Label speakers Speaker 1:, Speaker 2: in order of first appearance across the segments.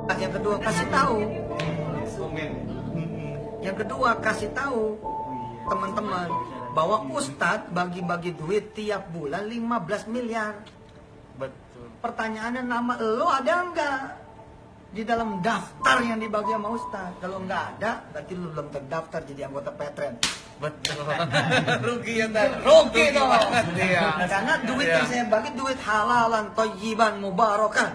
Speaker 1: Yang kedua kasih tahu. Yang kedua kasih tahu teman-teman bahwa Ustadz bagi-bagi duit tiap bulan 15 miliar.
Speaker 2: Betul.
Speaker 1: Pertanyaannya, nama lo ada enggak di dalam daftar yang dibagi sama Ustadz? Kalau enggak ada, berarti lo belum terdaftar jadi anggota Petren.
Speaker 2: Betul. Rugi ya tadi. Rugi
Speaker 1: dong.
Speaker 2: banget ya.
Speaker 1: Karena duit yang saya bagi duit halalan, thayyiban, mubarakan.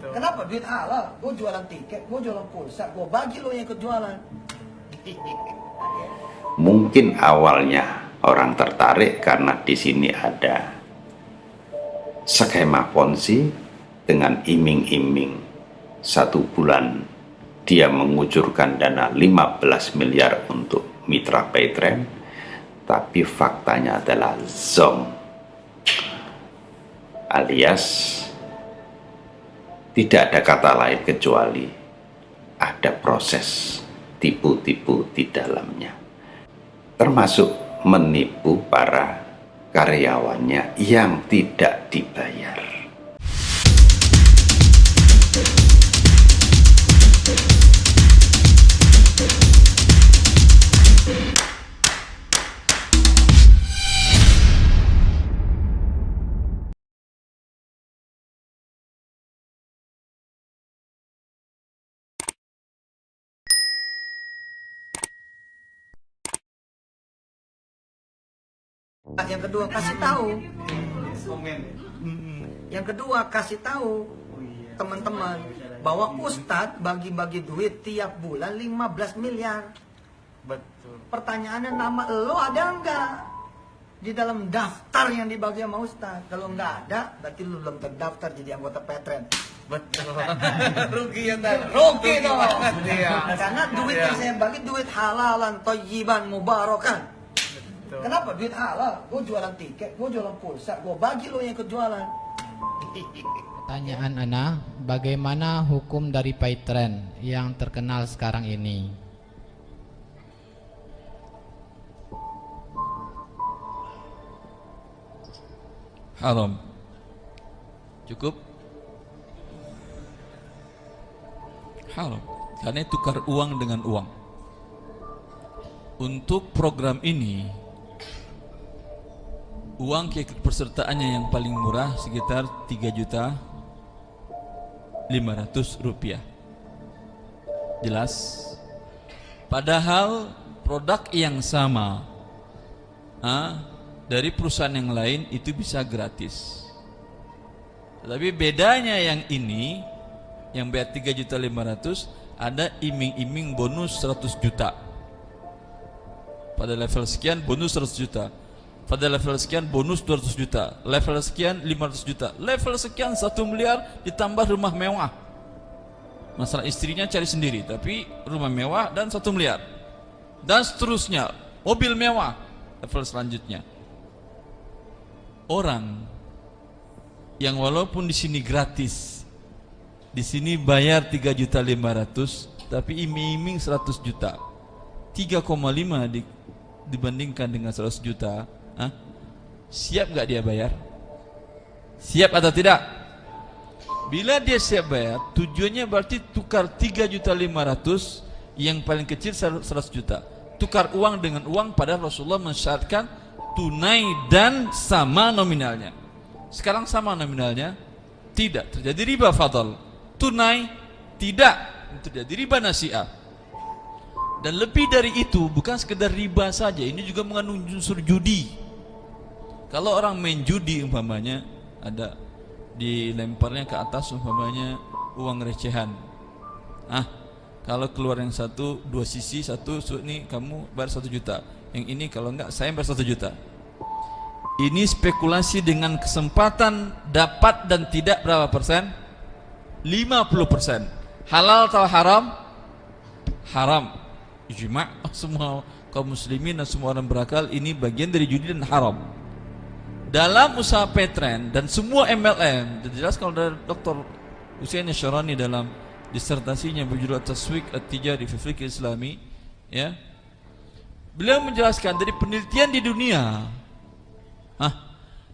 Speaker 1: Kenapa duit halal? Gue jualan tiket, gue jualan pulsa, gue bagi lo yang ikut jualan.
Speaker 3: Mungkin awalnya orang tertarik karena di sini ada skema Ponzi dengan iming-iming 1 bulan dia mengucurkan dana 15 miliar untuk mitra Petren, tapi faktanya adalah zong, alias tidak ada kata lain kecuali ada proses tipu-tipu di dalamnya, termasuk menipu para karyawannya yang tidak dibayar.
Speaker 1: Yang kedua kasih tahu. Yang kedua kasih tahu teman-teman bahwa Ustadz bagi-bagi duit tiap bulan 15 miliar.
Speaker 2: Betul.
Speaker 1: Pertanyaannya, nama lo ada enggak di dalam daftar yang dibagi sama Ustadz? Kalau enggak ada, berarti lo belum terdaftar jadi anggota Petren.
Speaker 2: Betul. Rugi ya tadi. Rugi dong. Ya.
Speaker 1: Karena duit yang saya bagi duit halalan, thayyiban, mubarakan. Kenapa duit halal? Gue jualan tiket, gue jualan pulsa, gue bagi lo yang ikut jualan.
Speaker 4: Pertanyaan Ana, bagaimana hukum dari Petren yang terkenal sekarang ini?
Speaker 5: Haram. Cukup? Haram. Karena tukar uang dengan uang. Untuk program ini, uang keikutsertaannya yang paling murah sekitar 3.500.000 rupiah. Jelas? Padahal produk yang sama dari perusahaan yang lain itu bisa gratis. Tetapi bedanya yang ini, yang bayar 3.500.000, ada iming-iming bonus 100 juta. Pada level sekian bonus 100 juta. Pada level sekian bonus 200 juta. Level sekian 500 juta. Level sekian 1 miliar ditambah rumah mewah. Masalah istrinya cari sendiri, tapi rumah mewah dan 1 miliar. Dan seterusnya, mobil mewah. Level selanjutnya. Orang yang walaupun di sini gratis, di sini bayar 3.500.000, tapi iming-iming 100 juta. 3,5 dibandingkan dengan 100 juta. Siap gak dia bayar? Siap atau tidak? Bila dia siap bayar, tujuannya berarti tukar 3.500.000, yang paling kecil 100 juta. Tukar uang dengan uang, padahal Rasulullah mensyaratkan tunai dan sama nominalnya. Sekarang sama nominalnya, tidak terjadi riba fadl. Tunai tidak terjadi riba nasi'ah. Dan lebih dari itu, bukan sekedar riba saja, ini juga mengandung unsur judi. Kalau orang main judi umpamanya, ada dilemparnya ke atas umpamanya uang recehan. Kalau keluar yang satu, 2 sisi, satu, ini kamu bayar 1 juta. Yang ini kalau enggak, saya bayar 1 juta. Ini spekulasi dengan kesempatan dapat dan tidak berapa persen? 50%. Halal atau haram? Haram. Ijma' semua kaum muslimin dan semua orang berakal, ini bagian dari judi dan haram. Dalam usaha Petren dan semua MLM, dijelaskan oleh Dr. Husaini Syarani dalam disertasinya berjudul Taswik At-Tijari fi Fiqh Islami, ya. Beliau menjelaskan dari penelitian di dunia,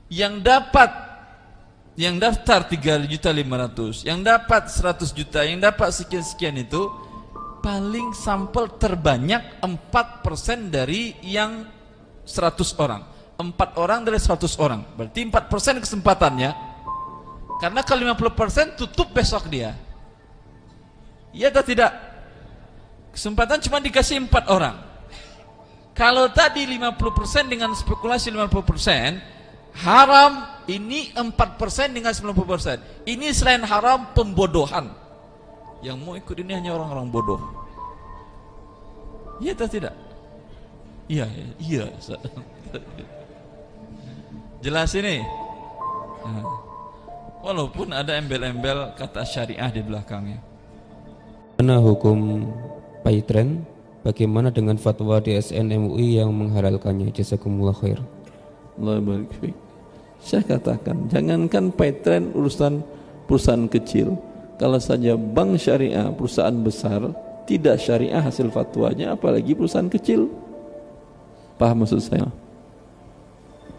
Speaker 5: yang dapat yang daftar 3.500.000, yang dapat 100 juta, yang dapat sekian-sekian itu paling sampel terbanyak 4% dari yang 100 orang. 4 orang dari 100 orang. Berarti 4% kesempatannya. Karena kalau 50% tutup besok dia. Iya atau tidak? Kesempatan cuma dikasih 4 orang. Kalau tadi 50% dengan spekulasi 50%, haram ini 4% dengan 90%. Ini selain haram pembodohan. Yang mau ikut ini hanya orang-orang bodoh. Iya atau tidak? Iya, iya. Jelas ini. Walaupun ada embel-embel kata syariah di belakangnya.
Speaker 6: Mana hukum paytren? Bagaimana dengan fatwa DSN MUI yang menghalalkannya? Jazakumullah khair.
Speaker 7: Allah barik fiik. Saya katakan, jangankan paytren urusan perusahaan kecil, kalau saja bank syariah, perusahaan besar tidak syariah hasil fatwanya, apalagi perusahaan kecil. Paham maksud saya?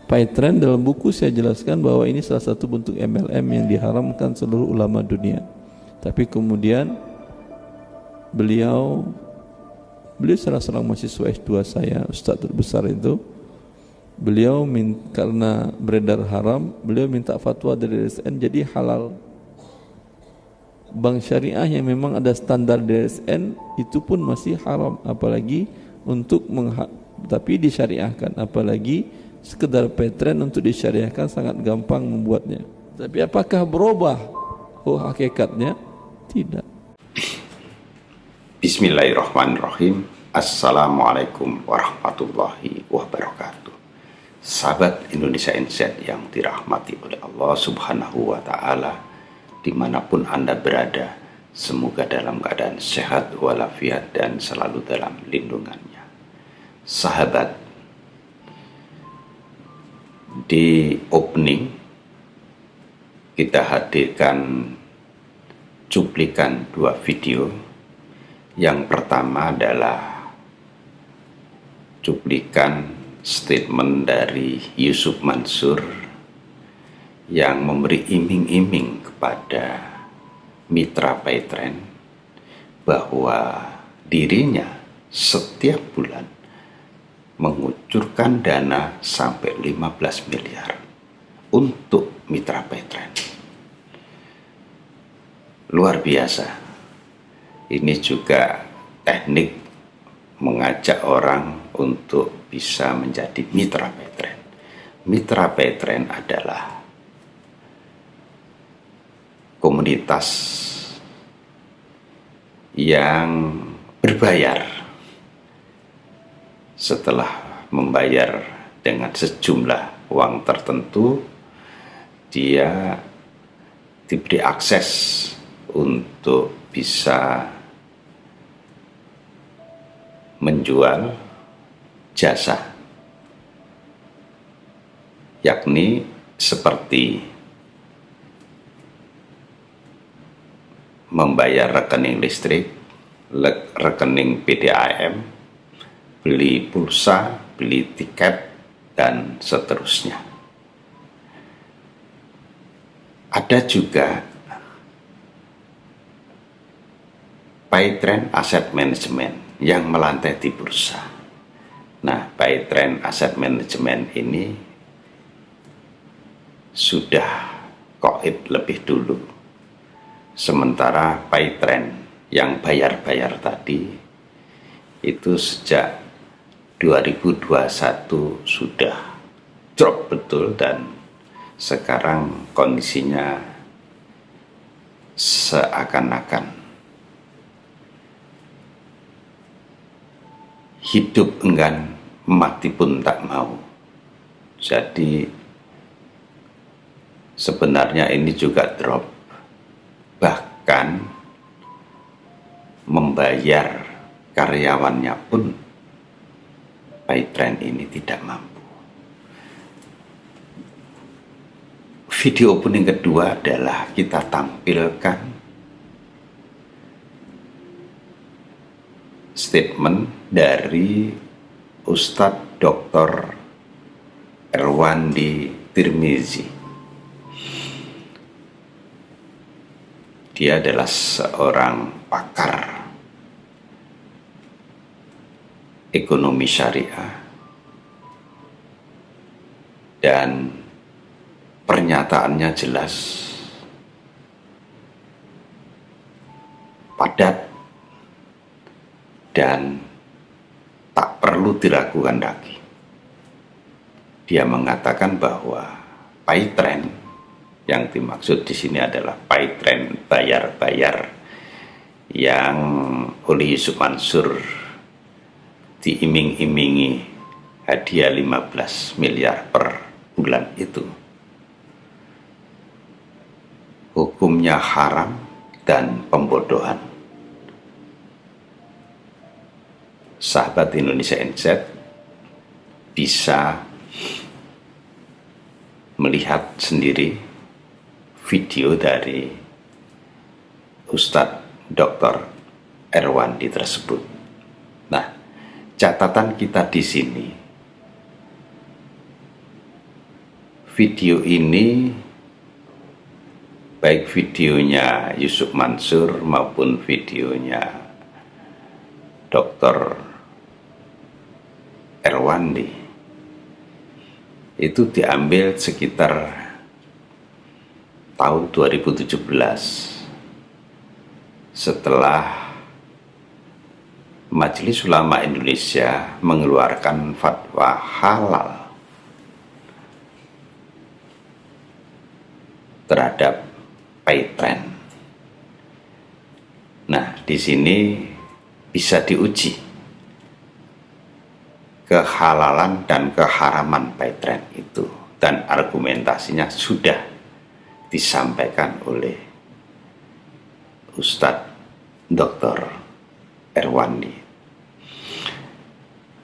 Speaker 7: Paytren dalam buku saya jelaskan bahwa ini salah satu bentuk MLM yang diharamkan seluruh ulama dunia. Tapi kemudian beliau salah seorang mahasiswa S2 saya, ustaz terbesar itu, beliau karena beredar haram, beliau minta fatwa dari DSN jadi halal. Bank syariah yang memang ada standar DSN itu pun masih haram, apalagi untuk tapi disyariahkan, apalagi sekedar paytren untuk disyariahkan sangat gampang membuatnya. Tapi apakah berubah hakikatnya? Tidak.
Speaker 3: Bismillahirrahmanirrahim. Assalamualaikum warahmatullahi wabarakatuh. Sahabat Indonesia Insight yang dirahmati oleh Allah Subhanahu wa Ta'ala, dimanapun Anda berada, semoga dalam keadaan sehat walafiat dan selalu dalam lindungannya. Sahabat, di opening kita hadirkan cuplikan 2 video. Yang pertama adalah cuplikan statement dari Yusuf Mansur yang memberi iming-iming kepada mitra paytren bahwa dirinya setiap bulan mengucurkan dana sampai 15 miliar untuk mitra paytren. Luar biasa. Ini juga teknik mengajak orang untuk bisa menjadi mitra paytren. Mitra paytren adalah komunitas yang berbayar. Setelah membayar dengan sejumlah uang tertentu, dia diberi akses untuk bisa menjual jasa, yakni seperti membayar rekening listrik, rekening PDAM, beli pulsa, beli tiket, dan seterusnya. Ada juga paytren asset management yang melantai di bursa. Nah, paytren asset management ini sudah koid lebih dulu. Sementara paytren yang bayar-bayar tadi itu sejak 2021 sudah drop betul, dan sekarang kondisinya seakan-akan hidup enggan, mati pun tak mau. Jadi sebenarnya ini juga drop. Bahkan membayar karyawannya pun paytren ini tidak mampu. Video opening kedua adalah kita tampilkan statement dari Ustadz Dr. Erwandi Tirmizi Dia adalah seorang pakar ekonomi syariah dan pernyataannya jelas, padat, dan tak perlu diragukan lagi. Dia mengatakan bahwa pay trend yang dimaksud di sini adalah pay trend bayar-bayar yang oleh Yusuf Mansur diiming-imingi hadiah 15 miliar per bulan itu. Hukumnya haram dan pembodohan. Sahabat Indonesia NZ bisa melihat sendiri video dari Ustadz Dr. Erwandi tersebut. Nah, catatan kita di sini, video ini, baik videonya Yusuf Mansur maupun videonya Dr. Erwandi, itu diambil sekitar tahun 2017 setelah Majelis Ulama Indonesia mengeluarkan fatwa halal terhadap pay trend. Nah, di sini bisa diuji kehalalan dan keharaman pay trend itu, dan argumentasinya sudah disampaikan oleh Ustadz Dr. Erwandi.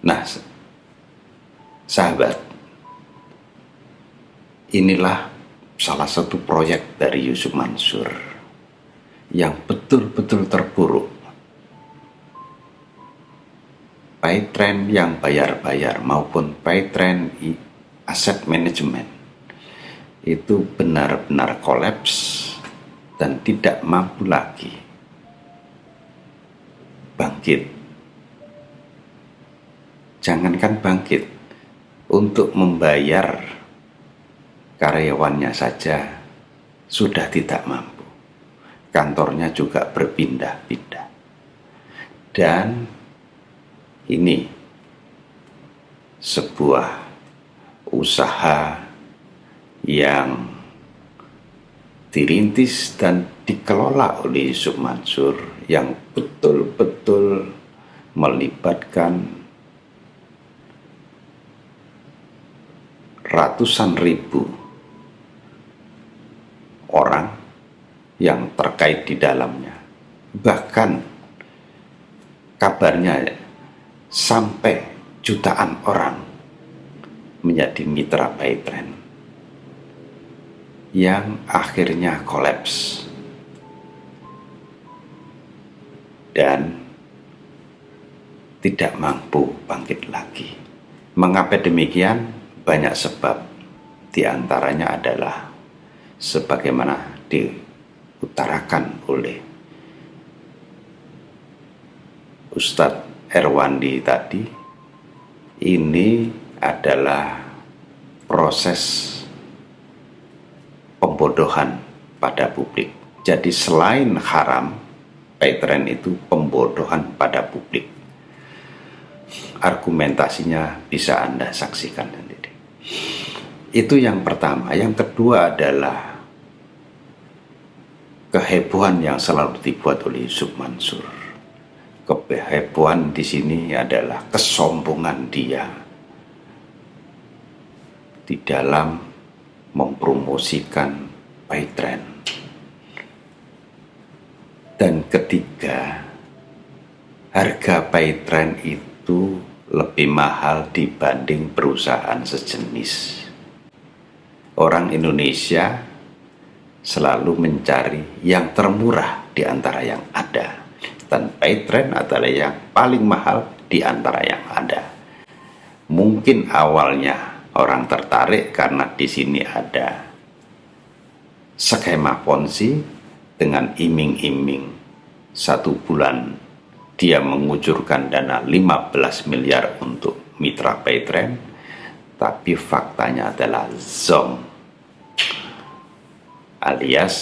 Speaker 3: Nah, sahabat, inilah salah satu proyek dari Yusuf Mansur yang betul-betul terpuruk. Pay trend yang bayar-bayar maupun pay trend aset manajemen itu benar-benar kolaps dan tidak mampu lagi bangkit. Jangankan bangkit, untuk membayar karyawannya saja sudah tidak mampu. Kantornya juga berpindah-pindah. Dan ini sebuah usaha yang dirintis dan dikelola oleh Yusuf Mansur yang betul-betul melibatkan ratusan ribu orang yang terkait di dalamnya. Bahkan kabarnya sampai jutaan orang menjadi mitra pay trend yang akhirnya kolaps dan tidak mampu bangkit lagi. Mengapa demikian? Banyak sebab. Di antaranya adalah sebagaimana diutarakan oleh Ustadz Erwandi tadi, ini adalah proses pembodohan pada publik. Jadi selain haram, pay trend itu pembodohan pada publik. Argumentasinya bisa Anda saksikan sendiri. Itu yang pertama. Yang kedua adalah kehebohan yang selalu dibuat oleh Yusuf Mansur. Kehebohan di sini adalah kesombongan dia di dalam mempromosikan pay trend. Dan ketiga, harga pay trend itu lebih mahal dibanding perusahaan sejenis. Orang Indonesia selalu mencari yang termurah di antara yang ada. Dan pay trend adalah yang paling mahal di antara yang ada. Mungkin awalnya orang tertarik karena di sini ada skema Ponzi, dengan iming-iming 1 bulan dia mengucurkan dana 15 miliar untuk mitra Paytrend, tapi faktanya adalah zong, alias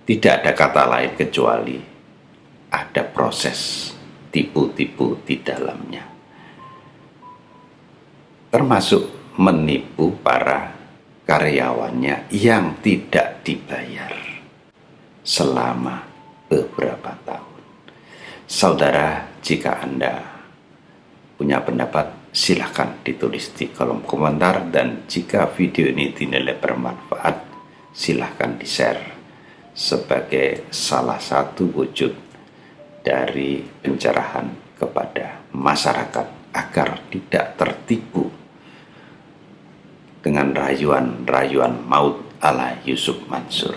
Speaker 3: tidak ada kata lain kecuali ada proses tipu-tipu di dalamnya, termasuk menipu para karyawannya yang tidak dibayar selama beberapa tahun. Saudara, jika Anda punya pendapat, silahkan ditulis di kolom komentar, dan jika video ini dinilai bermanfaat, silahkan di-share sebagai salah satu wujud dari pencerahan kepada masyarakat agar tidak tertipu dengan rayuan-rayuan maut ala Yusuf Mansur.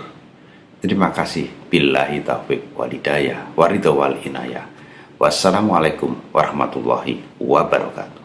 Speaker 3: Terima kasih. Billahi taufiq walhidayah waridho wal inayah. Wassalamualaikum warahmatullahi wabarakatuh.